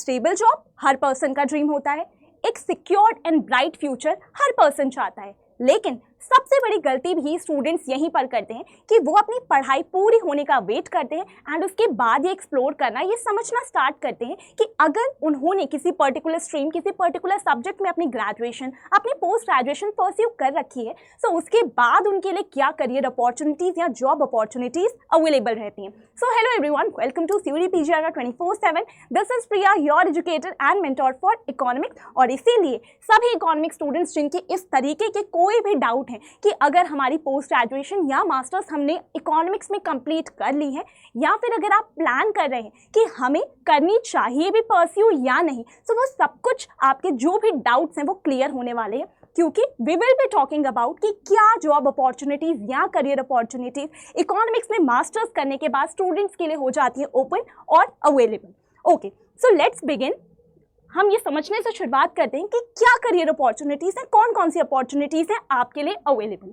Stable job हर person का dream होता है, एक secured and bright future her person चाहता है, लेकिन सबसे बड़ी गलती भी स्टूडेंट्स यहीं पर करते हैं कि वो अपनी पढ़ाई पूरी होने का वेट करते हैं एंड उसके बाद ये एक्सप्लोर करना, ये समझना स्टार्ट करते हैं कि अगर उन्होंने किसी पर्टिकुलर स्ट्रीम, किसी पर्टिकुलर सब्जेक्ट में अपनी ग्रेजुएशन, अपनी पोस्ट ग्रेजुएशन परस्यू कर रखी है, तो उसके बाद उनके लिए क्या करियर अपॉर्चुनिटीज़ या जॉब अपॉर्चुनिटीज़ अवेलेबल रहती हैं। So hello everyone, welcome to CUET PGRR 24/7। This is Priya, your educator and mentor for economics. और इसीलिए सभी इकोनॉमिक्स स्टूडेंट्स जिनके इस तरीके के कोई भी डाउट है कि अगर हमारी पोस्ट ग्रेजुएशन या मास्टर्स हमने इकोनॉमिक्स में कंप्लीट कर ली है, या फिर अगर आप प्लान कर रहे हैं कि हमें करनी चाहिए भी परस्यू या नहीं, तो वो सब कुछ आपके जो भी डाउट्स हैं वो क्लियर होने वाले हैं, क्योंकि we will be talking about कि क्या जॉब अपॉर्चुनिटीज़ या करियर अपॉर्चुनिटीज़ इकोनॉमिक्स में मास्टर्स करने के बाद स्टूडेंट्स के लिए हो जाती है ओपन और available. Okay, so let's begin. हम ये समझने से शुरुआत करते हैं कि क्या करियर अपॉर्चुनिटीज़ हैं, कौन कौन सी अपॉर्चुनिटीज़ हैं आपके लिए अवेलेबल।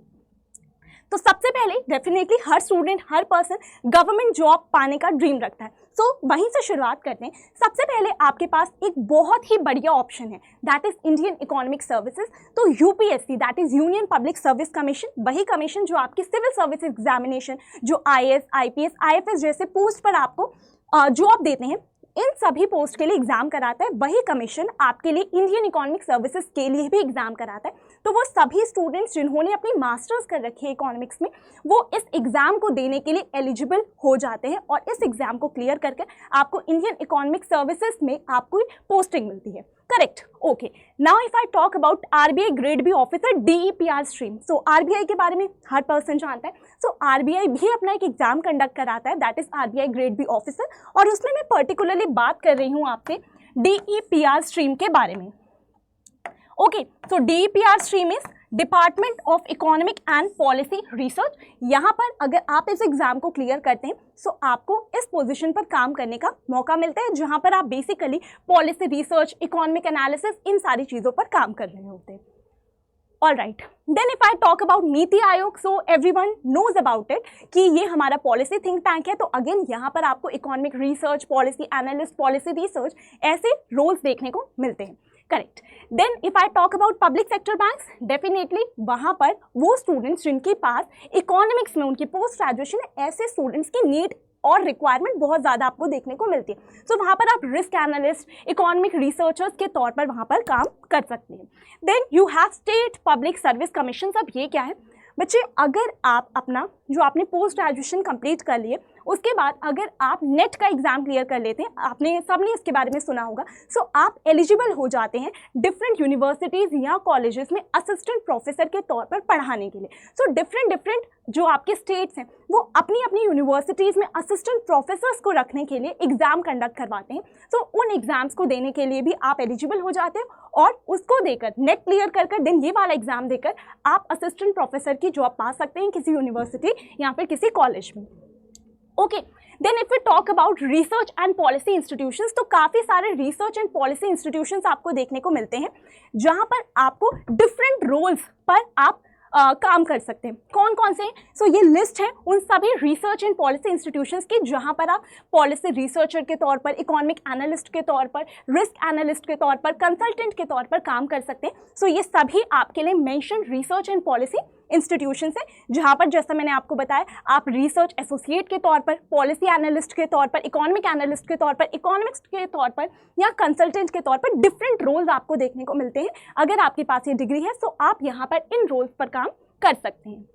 तो सबसे पहले डेफिनेटली हर स्टूडेंट, हर पर्सन गवर्नमेंट जॉब पाने का ड्रीम रखता है। सो वहीं से शुरुआत करते हैं। सबसे पहले आपके पास एक बहुत ही बढ़िया ऑप्शन है, that is Indian economic services. तो UPSC, that is union public service commission, वही कमीशन जो आपकी सिविल सर्विस एग्जामिनेशन, जो IAS, IPS, IFS जैसे पोस्ट पर आपको जॉब देते हैं, इन सभी पोस्ट के लिए एग्जाम कराता है। वही कमीशन आपके लिए इंडियन इकोनॉमिक सर्विसेज के लिए भी एग्जाम कराता है। तो वो सभी स्टूडेंट्स जिन्होंने अपनी मास्टर्स कर रखी है इकोनॉमिक्स में, वो इस एग्जाम को देने के लिए एलिजिबल हो जाते हैं और इस एग्जाम को क्लियर करके आपको इंडियन इकोनॉमिक सर्विसेज में आपको पोस्टिंग मिलती है। Correct. Okay, now if I talk about RBI grade B officer DEPR stream. So RBI के बारे में हर पर्सन जानता है। सो RBI भी अपना एक एग्जाम कंडक्ट कराता है, that is RBI grade B officer, और उसमें मैं पर्टिकुलरली बात कर रही हूँ आपसे DEPR स्ट्रीम के बारे में। Okay, so DEPR stream is department of economic and policy research. यहाँ पर अगर आप इस एग्जाम को क्लियर करते हैं तो आपको इस पोजीशन पर काम करने का मौका मिलता है, जहाँ पर आप basically policy research, economic analysis, इन सारी चीज़ों पर काम कर रहे होते हैं। All right, then if I talk about Niti Aayog, so everyone knows about it कि ये हमारा पॉलिसी थिंक टैंक है। तो अगेन यहाँ पर आपको economic research, policy analyst, policy research, ऐसे रोल्स देखने को मिलते हैं। Correct. Then if I talk about public sector banks, definitely वहाँ पर वो स्टूडेंट्स जिनके पास इकोनॉमिक्स में उनकी पोस्ट ग्रेजुएशन है, ऐसे स्टूडेंट्स की नीड और रिक्वायरमेंट बहुत ज़्यादा आपको देखने को मिलती है। सो वहाँ पर आप रिस्क एनालिस्ट, इकोनॉमिक रिसर्चर्स के तौर पर वहाँ पर काम कर सकते हैं। Then you have state public service commission. अब ये क्या है बच्चे, अगर आप अपना जो आपने पोस्ट ग्रेजुएशन कंप्लीट कर लिए, उसके बाद अगर आप नेट का एग्जाम क्लियर कर लेते हैं, आपने सबने इसके बारे में सुना होगा, सो आप एलिजिबल हो जाते हैं डिफरेंट यूनिवर्सिटीज़ या कॉलेजेस में असिस्टेंट प्रोफेसर के तौर पर पढ़ाने के लिए। सो डिफरेंट जो आपके स्टेट्स हैं वो अपनी अपनी यूनिवर्सिटीज़ में असिस्टेंट प्रोफेसर्स को रखने के लिए एग्जाम कंडक्ट करवाते हैं। सो उन एग्जाम्स को देने के लिए भी आप एलिजिबल हो जाते हैं, और उसको देकर नेट क्लियर कर देन ये वाला एग्जाम देकर आप असिस्टेंट प्रोफेसर की जॉब पा सकते हैं किसी यूनिवर्सिटी या फिर किसी कॉलेज में। Okay, then if we talk about research and policy institutions, तो काफ़ी सारे रिसर्च एंड पॉलिसी इंस्टीट्यूशंस आपको देखने को मिलते हैं, जहां पर आपको डिफरेंट रोल्स पर आप काम कर सकते हैं। कौन कौन से? सो ये लिस्ट है उन सभी रिसर्च एंड पॉलिसी इंस्टीट्यूशंस की, जहां पर आप पॉलिसी रिसर्चर के तौर पर, इकोनॉमिक एनालिस्ट के तौर पर, रिस्क एनालिस्ट के तौर पर, कंसल्टेंट के तौर पर काम कर सकते हैं। सो ये सभी आपके लिए mention research and policy institutions है, जहाँ पर जैसा मैंने आपको बताया, आप रिसर्च एसोसिएट के तौर पर, पॉलिसी एनालिस्ट के तौर पर, इकोनॉमिक एनालिस्ट के तौर पर, इकोनॉमिक्स के तौर पर या कंसल्टेंट के तौर पर डिफरेंट रोल्स आपको देखने को मिलते हैं। अगर आपके पास ये डिग्री है तो आप यहाँ पर इन रोल्स पर काम कर सकते हैं।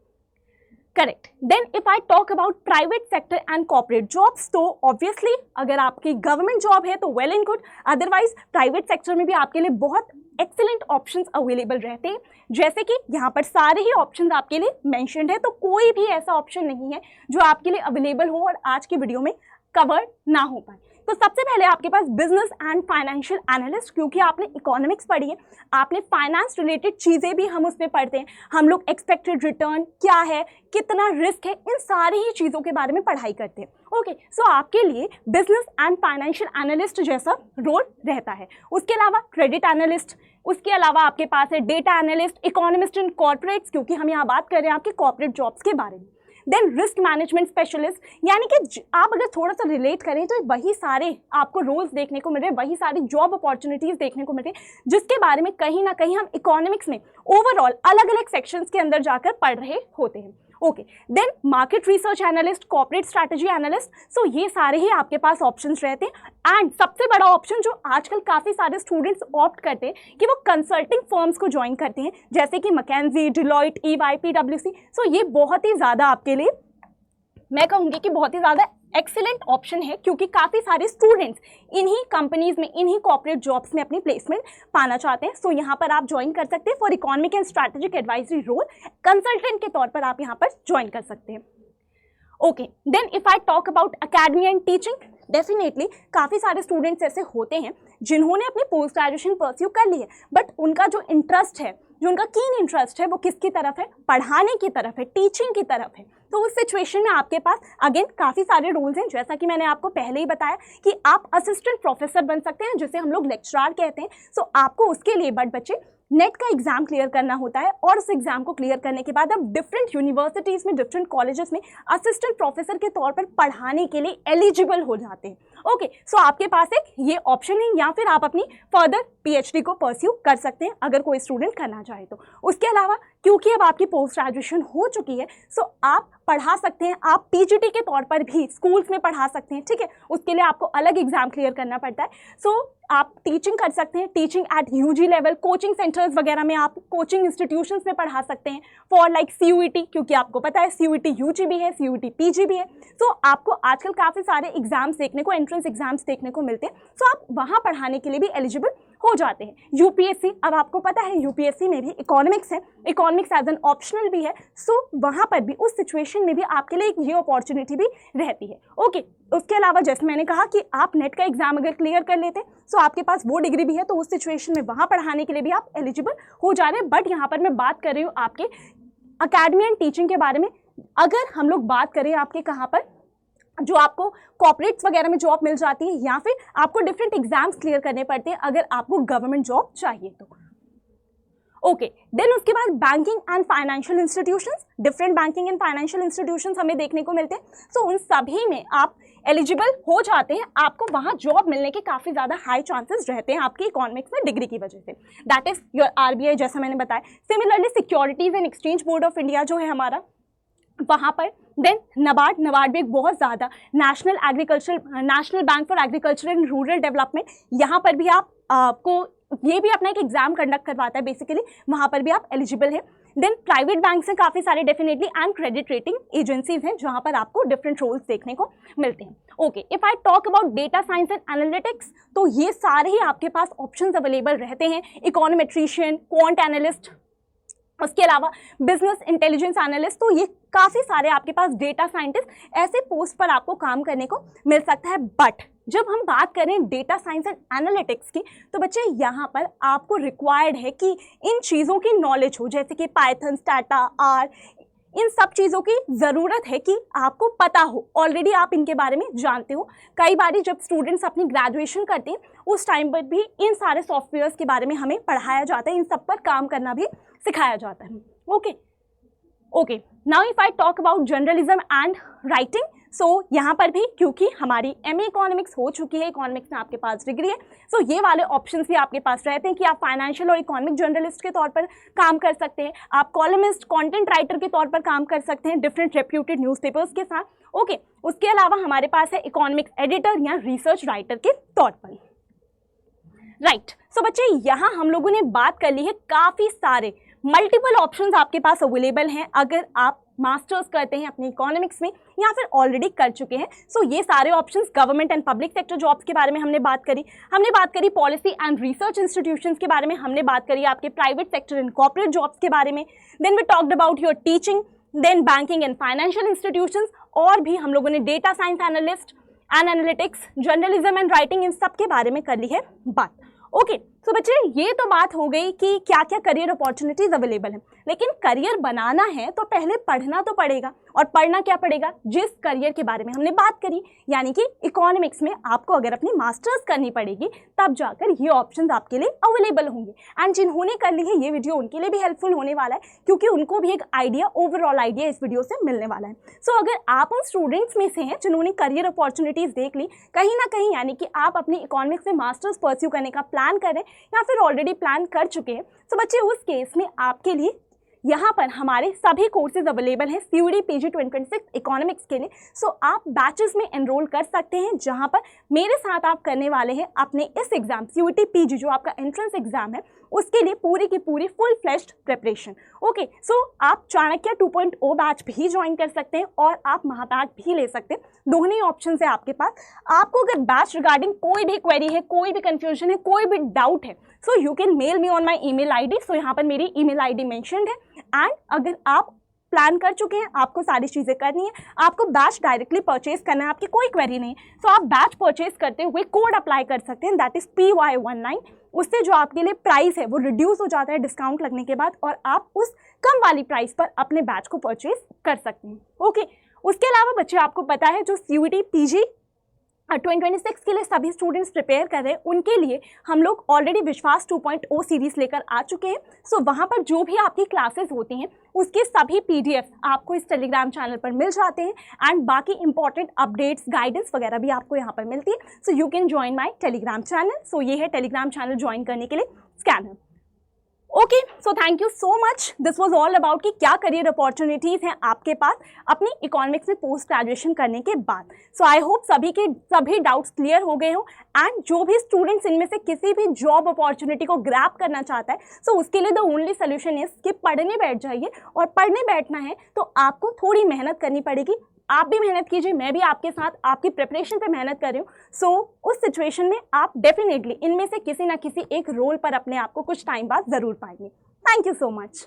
Correct. Then if I talk about private sector and corporate jobs, तो ऑब्वियसली अगर आपकी गवर्नमेंट जॉब है तो well and good, otherwise private sector में भी आपके लिए बहुत एक्सीलेंट ऑप्शंस अवेलेबल रहते हैं, जैसे कि यहाँ पर सारे ही ऑप्शंस आपके लिए मेंशन्ड है। तो कोई भी ऐसा ऑप्शन नहीं है जो आपके लिए अवेलेबल हो और आज की वीडियो में कवर ना हो पाए। तो सबसे पहले आपके पास बिजनेस एंड फाइनेंशियल एनालिस्ट, क्योंकि आपने इकोनॉमिक्स पढ़ी है, आपने फाइनेंस रिलेटेड चीज़ें भी हम उसमें पढ़ते हैं। हम लोग एक्सपेक्टेड रिटर्न क्या है, कितना रिस्क है, इन सारी ही चीज़ों के बारे में पढ़ाई करते हैं। ओके, सो आपके लिए बिजनेस एंड फाइनेंशियल एनालिस्ट जैसा रोल रहता है। उसके अलावा क्रेडिट एनालिस्ट, उसके अलावा आपके पास है data analyst, economist in corporates, क्योंकि हम यहाँ बात कर रहे हैं आपके कॉर्पोरेट जॉब्स के बारे में। देन रिस्क मैनेजमेंट स्पेशलिस्ट, यानी कि आप अगर थोड़ा सा रिलेट करें तो वही सारे आपको रोल्स देखने को मिल रहे हैं, वही सारी जॉब अपॉर्चुनिटीज देखने को मिल रही है जिसके बारे में कहीं ना कहीं हम इकोनॉमिक्स में ओवरऑल अलग अलग सेक्शंस के अंदर जाकर पढ़ रहे होते हैं। Okay, then market research analyst, corporate strategy analyst, so ये सारे ही आपके पास ऑप्शंस रहते हैं। एंड सबसे बड़ा ऑप्शन जो आजकल काफ़ी सारे स्टूडेंट्स ऑप्ट करते हैं कि वो कंसल्टिंग फर्म्स को ज्वाइन करते हैं, जैसे कि मैकेंजी, डिलॉयट, EY, PwC। सो ये बहुत ही ज़्यादा आपके लिए मैं कहूँगी कि बहुत ही ज़्यादा एक्सीलेंट ऑप्शन है, क्योंकि काफ़ी सारे स्टूडेंट्स इन्हीं कंपनीज में, इन्हीं कॉर्पोरेट जॉब्स में अपनी प्लेसमेंट पाना चाहते हैं। सो यहाँ पर आप ज्वाइन कर सकते हैं for economic and strategic advisory role, consultant के तौर पर आप यहाँ पर ज्वाइन कर सकते हैं। Okay, then if I talk about academy and teaching, definitely काफ़ी सारे स्टूडेंट्स ऐसे होते हैं जिन्होंने अपनी पोस्ट ग्रेजुएशन परस्यू कर ली है, बट उनका जो इंटरेस्ट है, जो उनका कीन इंटरेस्ट है, वो किसकी तरफ है? पढ़ाने की तरफ है, टीचिंग की तरफ है। तो उस सिचुएशन में आपके पास अगेन काफ़ी सारे रोल्स हैं, जैसा कि मैंने आपको पहले ही बताया कि आप असिस्टेंट प्रोफेसर बन सकते हैं, जिसे हम लोग लेक्चरर कहते हैं। सो आपको उसके लिए बच्चे नेट का एग्जाम क्लियर करना होता है, और उस एग्जाम को क्लियर करने के बाद आप डिफरेंट यूनिवर्सिटीज़ में, डिफरेंट कॉलेजेस में असिस्टेंट प्रोफेसर के तौर पर पढ़ाने के लिए एलिजिबल हो जाते हैं। ओके, सो आपके पास एक ये ऑप्शन है, या फिर आप अपनी फर्दर PhD को परस्यू कर सकते हैं अगर कोई स्टूडेंट करना चाहे तो। उसके अलावा क्योंकि अब आपकी पोस्ट ग्रेजुएशन हो चुकी है, सो आप पढ़ा सकते हैं, आप PGT के तौर पर भी स्कूल्स में पढ़ा सकते हैं, ठीक है। उसके लिए आपको अलग एग्जाम क्लियर करना पड़ता है। सो आप टीचिंग कर सकते हैं, teaching eight UG level, coaching centres वगैरह में, आप कोचिंग इंस्टीट्यूशंस में पढ़ा सकते हैं फॉर लाइक CUET, क्योंकि आपको पता है CUET UG भी है, CUET PG भी है। सो आपको आजकल काफ़ी सारे एग्जाम्स देखने को, एंट्रेंस एग्जाम्स देखने को मिलते हैं, सो आप वहाँ पढ़ाने के लिए भी एलिजिबल हो जाते हैं। UPSC, अब आपको पता है UPSC में भी इकोनॉमिक्स है, इकोनॉमिक्स एज एन ऑप्शनल भी है। सो वहाँ पर भी, उस सिचुएशन में भी आपके लिए ये अपॉर्चुनिटी भी रहती है। ओके, उसके अलावा जैसे मैंने कहा कि आप नेट का एग्जाम अगर क्लियर कर लेते हैं, सो आपके पास वो डिग्री भी है, तो उस सिचुएशन में वहाँ पढ़ाने के लिए भी आप एलिजिबल हो जा रहे हैं। बट यहाँ पर मैं बात कर रही हूँ आपके अकेडमी एंड टीचिंग के बारे में। अगर हम लोग बात करें आपके कहाँ पर, जो आपको कॉर्पोरेट्स वगैरह में जॉब मिल जाती है, या फिर आपको डिफरेंट एग्जाम्स क्लियर करने पड़ते हैं अगर आपको गवर्नमेंट जॉब चाहिए तो। ओके, देन उसके बाद banking and financial institutions, different banking and financial institutions हमें देखने को मिलते हैं। सो उन सभी में आप एलिजिबल हो जाते हैं, आपको वहाँ जॉब मिलने के काफ़ी ज़्यादा हाई चांसेस रहते हैं आपकी इकोनॉमिक्स में डिग्री की वजह से। दैट इज योर RBI, जैसा मैंने बताया। Similarly securities and exchange board of India जो है हमारा, वहाँ पर। देन नबार्ड भी एक बहुत ज़्यादा national bank for agriculture and rural development, यहाँ पर भी आपको ये भी अपना एक एग्जाम कंडक्ट करवाता है बेसिकली, वहाँ पर भी आप एलिजिबल हैं। देन प्राइवेट बैंक से काफ़ी सारे definitely and credit rating agencies हैं जहाँ पर आपको डिफरेंट रोल्स देखने को मिलते हैं। Okay, if I talk about data science and analytics, तो ये सारे ही आपके पास ऑप्शंस अवेलेबल रहते हैं। इकोनोमेट्रिशियन, क्वांट एनालिस्ट, उसके अलावा बिजनेस इंटेलिजेंस एनालिस्ट, तो ये काफ़ी सारे आपके पास डेटा साइंटिस्ट ऐसे पोस्ट पर आपको काम करने को मिल सकता है। बट जब हम बात करें डेटा साइंस एंड एनालिटिक्स की, तो बच्चे यहाँ पर आपको रिक्वायर्ड है कि इन चीज़ों की नॉलेज हो, जैसे कि पाइथन, स्टैटा, R, इन सब चीज़ों की ज़रूरत है कि आपको पता हो, ऑलरेडी आप इनके बारे में जानते हो। कई बार जब स्टूडेंट्स अपनी ग्रेजुएशन करते हैं उस टाइम पर भी इन सारे सॉफ्टवेयर्स के बारे में हमें पढ़ाया जाता है, इन सब पर काम करना भी सिखाया जाता है। Okay, now if I talk about journalism and writing, so यहाँ पर भी क्योंकि हमारी MA इकोनॉमिक्स हो चुकी है, इकोनॉमिक्स में आपके पास डिग्री है, सो ये वाले ऑप्शंस भी आपके पास रहते हैं कि आप फाइनेंशियल और इकोनॉमिक जर्नलिस्ट के तौर पर काम कर सकते हैं, आप कॉलमिस्ट, कंटेंट राइटर के तौर पर काम कर सकते हैं डिफरेंट रेप्यूटेड न्यूज़पेपर्स के साथ। ओके, उसके अलावा हमारे पास है इकोनॉमिक्स एडिटर या रिसर्च राइटर के तौर पर। राइट, सो बच्चे यहाँ हम लोगों ने बात कर ली है, काफ़ी सारे मल्टीपल ऑप्शंस आपके पास अवेलेबल हैं अगर आप मास्टर्स करते हैं अपने इकोनॉमिक्स में या फिर ऑलरेडी कर चुके हैं। सो ये सारे options government and public sector jobs के बारे में हमने बात करी पॉलिसी एंड रिसर्च इंस्टीट्यूशंस के बारे में हमने बात करी, आपके private sector and corporate jobs के बारे में। Then we talked about your teaching, then banking and financial institutions, और भी हम लोगों ने data science analyst and analytics, journalism and writing, इन सब के बारे में कर ली है बात। ओके, सो बच्चे ये तो बात हो गई कि क्या क्या करियर अपॉर्चुनिटीज अवेलेबल हैं। लेकिन करियर बनाना है तो पहले पढ़ना तो पड़ेगा। और पढ़ना क्या पड़ेगा? जिस करियर के बारे में हमने बात करी, यानी कि इकोनॉमिक्स में आपको अगर अपनी मास्टर्स करनी पड़ेगी तब जाकर ये ऑप्शंस आपके लिए अवेलेबल होंगे। एंड जिन्होंने कर ली है ये वीडियो उनके लिए भी हेल्पफुल होने वाला है, क्योंकि उनको भी एक आइडिया, ओवरऑल आइडिया इस वीडियो से मिलने वाला है। सो अगर आप उन स्टूडेंट्स में से हैं जिन्होंने करियर अपॉर्चुनिटीज देख ली कहीं ना कहीं, यानी कि आप अपनी इकोनॉमिक्स में मास्टर्स परस्यू करने का प्लान करें या फिर ऑलरेडी प्लान कर चुके हैं, तो बच्चे उस केस में आपके लिए यहाँ पर हमारे सभी कोर्सेज अवेलेबल हैं CUET PG 2026 इकोनॉमिक्स के लिए। सो आप बैचेस में एनरोल कर सकते हैं, जहाँ पर मेरे साथ आप करने वाले हैं अपने इस एग्जाम CUET PG जो आपका एंट्रेंस एग्जाम है उसके लिए पूरी की पूरी फुल फ्लेश्ड प्रिपरेशन। ओके, सो आप चाणक्य 2.0 बैच भी ज्वाइन कर सकते हैं और आप महापैक भी ले सकते हैं। दोनों ही ऑप्शन है आपके पास। आपको अगर बैच रिगार्डिंग कोई भी क्वेरी है, कोई भी कंफ्यूजन है, कोई भी डाउट है, so you can mail me on my email ID। So यहाँ पर मेरी ईमेल ID मेंशन्ड है। एंड अगर आप प्लान कर चुके हैं, आपको सारी चीज़ें करनी है, आपको बैच डायरेक्टली परचेज करना है, आपकी कोई क्वेरी नहीं, सो आप बैच परचेज करते हुए कोड अप्लाई कर सकते हैं, दैट इज PY19। उससे जो आपके लिए प्राइस है वो रिड्यूस हो जाता है डिस्काउंट लगने के बाद, और आप उस कम वाली प्राइस पर अपने बैच को परचेज कर सकते हैं। ओके, उसके अलावा बच्चे आपको पता है जो CUET PG 2026 के लिए सभी स्टूडेंट्स प्रिपेयर कर रहे हैं, उनके लिए हम लोग ऑलरेडी विश्वास 2.0 सीरीज लेकर आ चुके हैं। सो वहाँ पर जो भी आपकी क्लासेस होती हैं उसके सभी PDF आपको इस टेलीग्राम चैनल पर मिल जाते हैं, एंड बाकी इंपॉर्टेंट अपडेट्स, गाइडेंस वगैरह भी आपको यहाँ पर मिलती है। So you can join my Telegram channel. So ये है टेलीग्राम चैनल ज्वाइन करने के लिए scanner. Okay, so thank you so much. This was all about कि क्या करियर अपॉर्चुनिटीज़ हैं आपके पास अपनी इकोनॉमिक्स में पोस्ट ग्रेजुएशन करने के बाद। सो आई होप सभी डाउट्स क्लियर हो गए हों, एंड जो भी स्टूडेंट्स इनमें से किसी भी जॉब अपॉर्चुनिटी को ग्रैब करना चाहता है, सो उसके लिए द ओनली सोल्यूशन इज कि पढ़ने बैठ जाइए। और पढ़ने बैठना है तो आपको थोड़ी मेहनत करनी पड़ेगी। आप भी मेहनत कीजिए, मैं भी आपके साथ आपकी प्रिपरेशन पे मेहनत कर रही हूँ। सो उस सिचुएशन में आप डेफिनेटली इनमें से किसी ना किसी एक रोल पर अपने आप को कुछ टाइम बाद ज़रूर पाएंगे। Thank you so much.